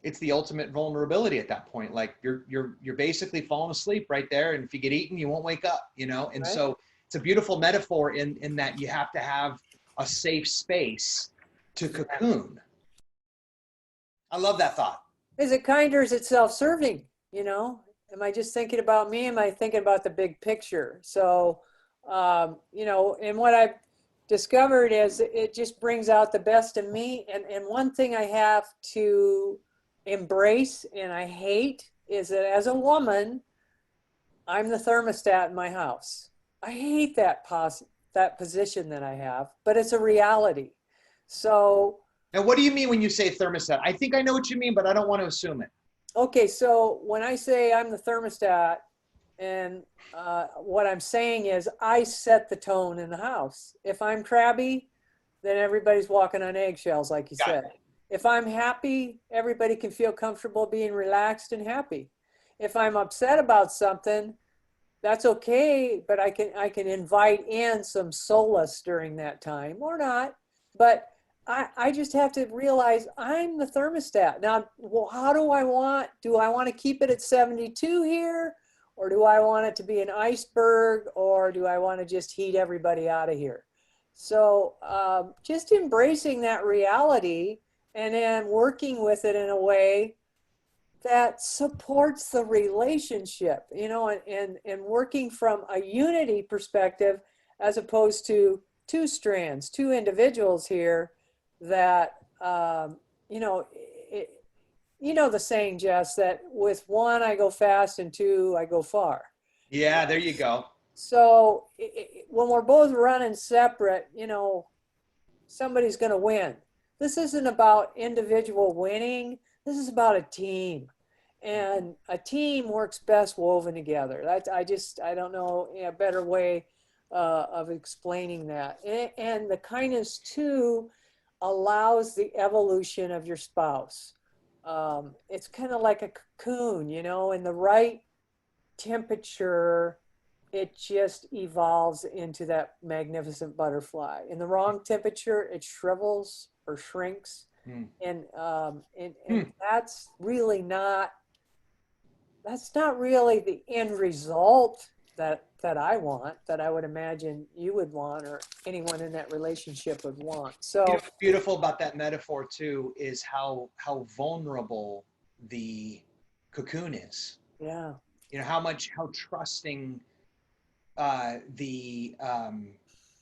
it's the ultimate vulnerability at that point. Like you're basically falling asleep right there, and if you get eaten, you won't wake up, you know. And Right. so it's a beautiful metaphor in that you have to have a safe space to cocoon. I love that thought. Is it kind or is it self-serving? You know, am I just thinking about me? Am I thinking about the big picture? So, you know, and what I've discovered is it just brings out the best in me. And one thing I have to embrace and I hate is that as a woman, I'm the thermostat in my house. I hate that position that I have, but it's a reality. So, Now, what do you mean when you say thermostat? I think I know what you mean, but I don't want to assume it. okay, so when I say I'm the thermostat, and what I'm saying is I set the tone in the house. If I'm crabby, then everybody's walking on eggshells, like you Got said. If I'm happy, everybody can feel comfortable being relaxed and happy. If I'm upset about something, that's okay, but I can invite in some solace during that time or not. But I just have to realize I'm the thermostat. Now, well, how do I want to keep it at 72 here? Or do I want it to be an iceberg? Or do I want to just heat everybody out of here? So just embracing that reality and then working with it in a way that supports the relationship, you know, and working from a unity perspective as opposed to two strands, two individuals here that, you know, you know the saying, Jess, that with one I go fast and two I go far. Yeah, there you go. So when we're both running separate, you know, somebody's going to win. This isn't about individual winning. This is about a team. And a team works best woven together. I don't know a better way of explaining that. And the kindness too allows the evolution of your spouse. It's kind of like a cocoon, you know, in the right temperature, it just evolves into that magnificent butterfly. In the wrong temperature, it shrivels or shrinks, Hmm. and Hmm. that's not really the end result that I want, that I would imagine you would want, or anyone in that relationship would want. You know So what's beautiful about that metaphor too is how vulnerable the cocoon is. yeah, You know how trusting the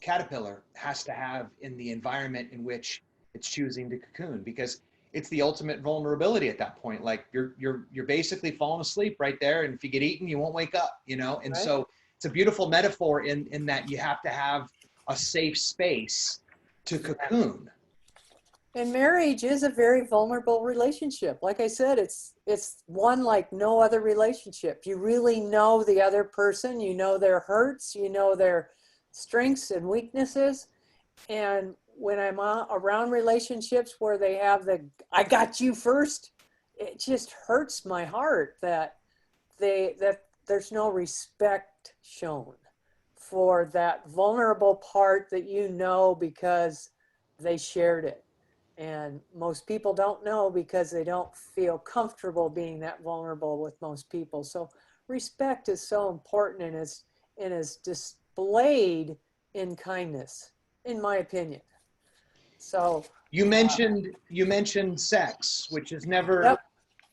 caterpillar has to have in the environment in which it's choosing to cocoon, because it's the ultimate vulnerability at that point. Like you're basically falling asleep right there, and if you get eaten, you won't wake up. You know, and right. so it's a beautiful metaphor in that you have to have a safe space to cocoon. And marriage is a very vulnerable relationship. Like I said, it's one like no other relationship. You really know the other person, you know their hurts, you know their strengths and weaknesses. And when I'm around relationships where they have the I got you first, it just hurts my heart that there's no respect shown for that vulnerable part that you know because they shared it. And most people don't know because they don't feel comfortable being that vulnerable with most people. So respect is so important and is displayed in kindness, in my opinion. So, You mentioned sex, which is never yep,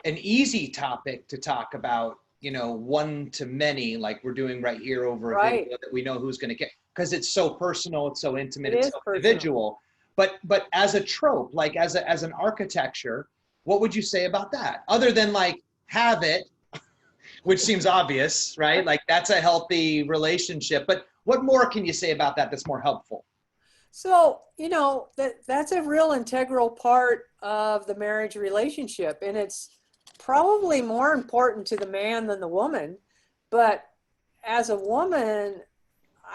an easy topic to talk about, one to many, like we're doing right here over a right. video that we know who's going to get, because it's so personal, it's so It intimate, it's is so personal. individual. But as a trope, like as an architecture, what would you say about that? Other than like have it, which seems obvious, right? Like that's a healthy relationship. But what more can you say about that that's more helpful? So, you know, that's a real integral part of the marriage relationship. And it's probably more important to the man than the woman. But as a woman,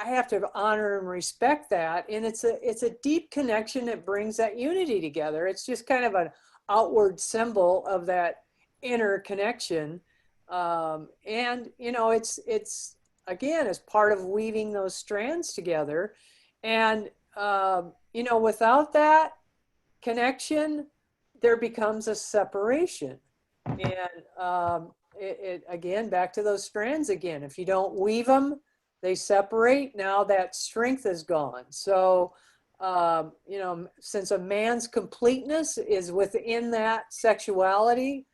I have to honor and respect that. And it's a deep connection that brings that unity together. It's just kind of an outward symbol of that inner connection. And you know, it's again as part of weaving those strands together. And you know, without that connection, there becomes a separation. And again, back to those strands again. If you don't weave them, they separate. Now that strength is gone. So, you know, since a man's completeness is within that sexuality,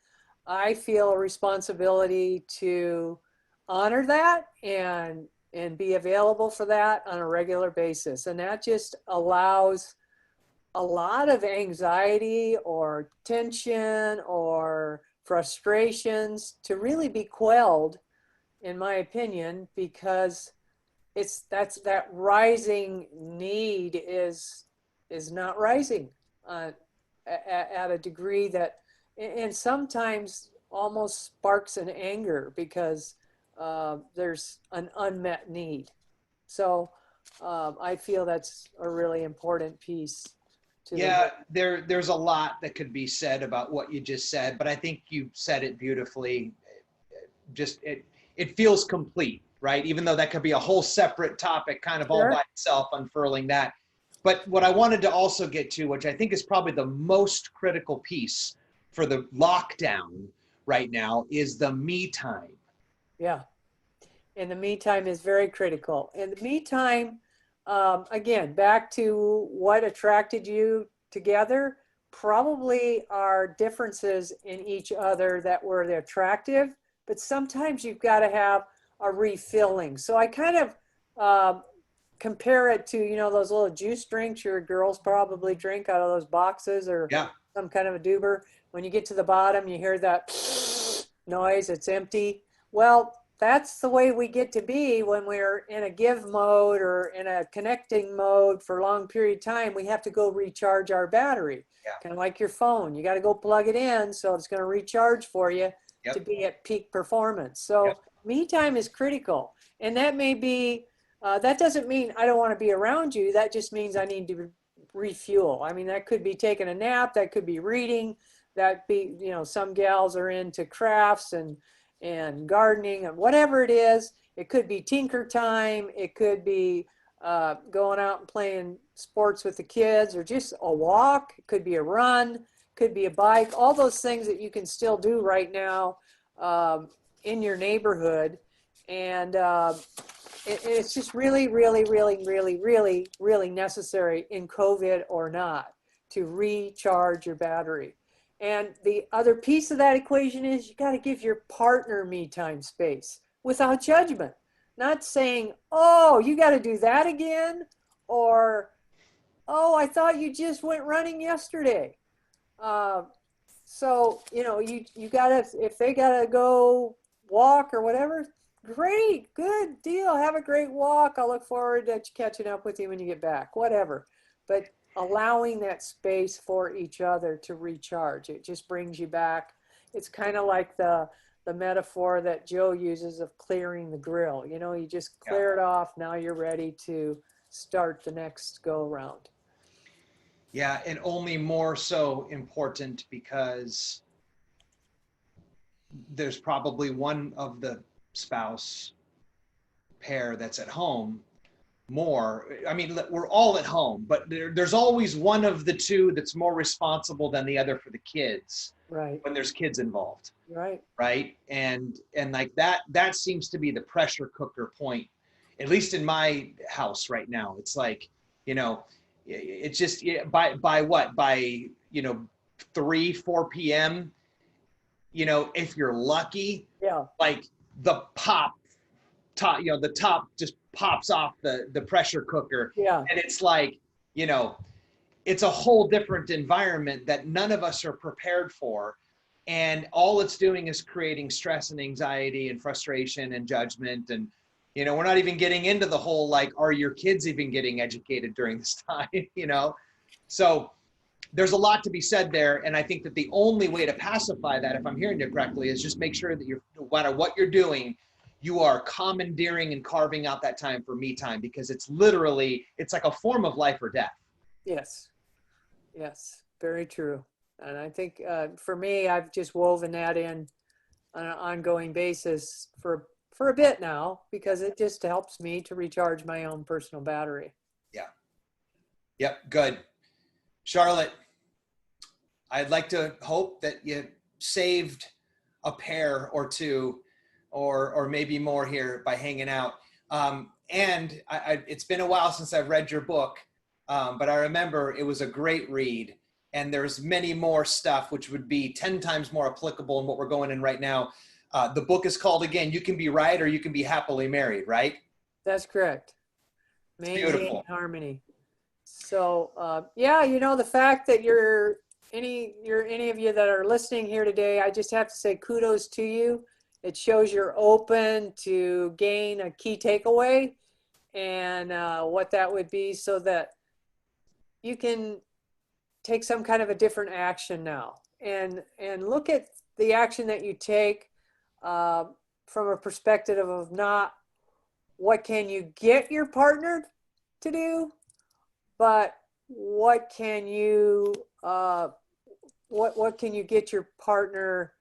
I feel a responsibility to honor that and be available for that on a regular basis. And that just allows a lot of anxiety or tension or frustrations to really be quelled, in my opinion, because that rising need is not rising at a degree that, and sometimes almost sparks an anger because there's an unmet need. So I feel that's a really important piece to Yeah, there's a lot that could be said about what you just said, but I think you said it beautifully. Just it feels complete, right? Even though that could be a whole separate topic, kind of all Sure. by itself, unfurling that. But what I wanted to also get to, which I think is probably the most critical piece for the lockdown right now, is the me time. Yeah. And the me time is very critical. And the me time, again, back to what attracted you together, probably are differences in each other that were attractive, but sometimes you've got to have a refilling. So I kind of compare it to, you know, those little juice drinks your girls probably drink out of those boxes or Yeah. some kind of a doober. When you get to the bottom, you hear that noise, it's empty. Well, that's the way we get to be when we're in a give mode or in a connecting mode for a long period of time. We have to go recharge our battery, Yeah. kind of like your phone. You got to go plug it in so it's going to recharge for you Yep. to be at peak performance. So Yep. me time is critical. And that may be, that doesn't mean I don't want to be around you. That just means I need to refuel. I mean, that could be taking a nap, that could be reading, that be, you know, some gals are into crafts and gardening and whatever it is. It could be tinker time. It could be going out and playing sports with the kids or just a walk. It could be a run, could be a bike, all those things that you can still do right now in your neighborhood. And it's just really, really, really, really, really, really necessary in COVID or not to recharge your battery. And the other piece of that equation is you got to give your partner me time space without judgment. Not saying, oh, you got to do that again, or, oh, I thought you just went running yesterday. Uh, so, you know, you got to, if they got to go walk or whatever, great, good deal. Have a great walk. I'll look forward to catching up with you when you get back, whatever. But allowing that space for each other to recharge, it just brings you back. It's kind of like the metaphor that Joe uses of clearing the grill. You know, you just Yeah. clear it off. Now you're ready to start the next go around. Yeah, and only more so important because there's probably one of the spouse pair that's at home more. I mean, we're all at home, but there's always one of the two that's more responsible than the other for the kids Right. when there's kids involved. Right. Right. And like that seems to be the pressure cooker point, at least in my house right now. It's like, you know, it's just by what, by, you know, 3-4 p.m., you know, if you're lucky, Yeah. like the top, you know, the top just pops off the pressure cooker. Yeah. And it's like, you know, it's a whole different environment that none of us are prepared for. And all it's doing is creating stress and anxiety and frustration and judgment. And, you know, we're not even getting into the whole, like, are your kids even getting educated during this time? You know? So there's a lot to be said there. And I think that the only way to pacify that, if I'm hearing you correctly, is just make sure that you're, no matter what you're doing, you are commandeering and carving out that time for me time, because it's literally, it's like a form of life or death. Yes. Yes. Very true. And I think for me, I've just woven that in on an ongoing basis for a bit now because it just helps me to recharge my own personal battery. Yeah. Yep. Good. Charlotte, I'd like to hope that you saved a pair or two, or maybe more here by hanging out. And it's been a while since I've read your book, but I remember it was a great read. And there's many more stuff which would be 10 times more applicable in what we're going in right now. The book is called, again, You Can Be Right or You Can Be Happily Married, right? That's correct. It's Maintaining beautiful. harmony. So yeah, you know, the fact that you're any of you that are listening here today, I just have to say kudos to you. It shows you're open to gain a key takeaway and what that would be, so that you can take some kind of a different action now, and look at the action that you take from a perspective of not what can you get your partner to do, but what can you what can you get your partner,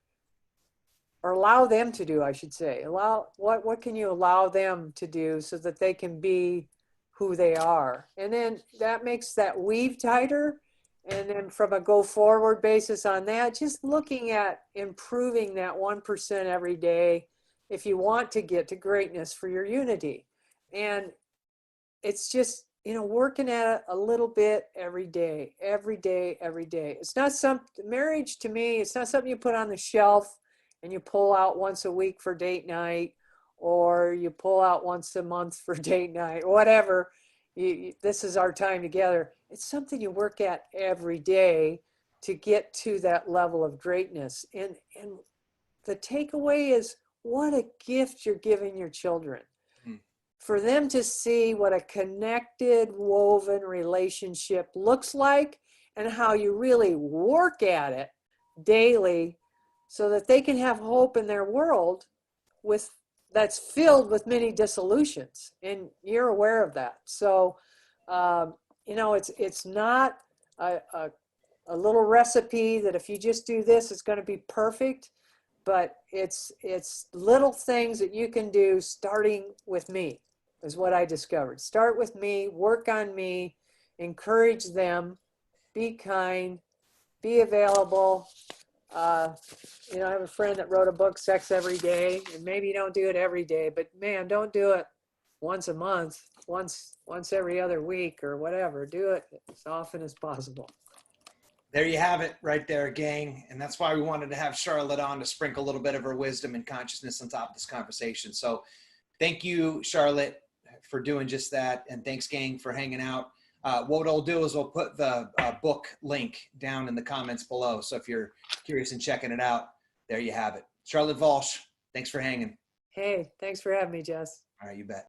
or allow them to do, I should say. What can you allow them to do so that they can be who they are? And then that makes that weave tighter. And then from a go forward basis on that, just looking at improving that 1% every day if you want to get to greatness for your unity. And it's just, you know, working at it a little bit every day, every day, every day. It's not marriage to me, it's not something you put on the shelf and you pull out once a week for date night, or you pull out once a month for date night, whatever. This is our time together. It's something you work at every day to get to that level of greatness. And the takeaway is, what a gift you're giving your children. For them to see what a connected, woven relationship looks like, and how you really work at it daily so that they can have hope in their world that's filled with many dissolutions. And you're aware of that. So, you know, it's not a little recipe that if you just do this, it's going to be perfect. But it's little things that you can do, starting with me, is what I discovered. Start with me, work on me, encourage them, be kind, be available. You know, I have a friend that wrote a book, Sex Every Day, and maybe you don't do it every day, but man, don't do it once a month, once every other week or whatever. Do it as often as possible. There you have it right there, gang. And that's why we wanted to have Charlotte on, to sprinkle a little bit of her wisdom and consciousness on top of this conversation. So thank you, Charlotte, for doing just that. And thanks, gang, for hanging out. What I'll do is we'll put the book link down in the comments below. So if you're curious and checking it out, there you have it. Charlotte Walsh, thanks for hanging. Hey, thanks for having me, Jess. All right, you bet.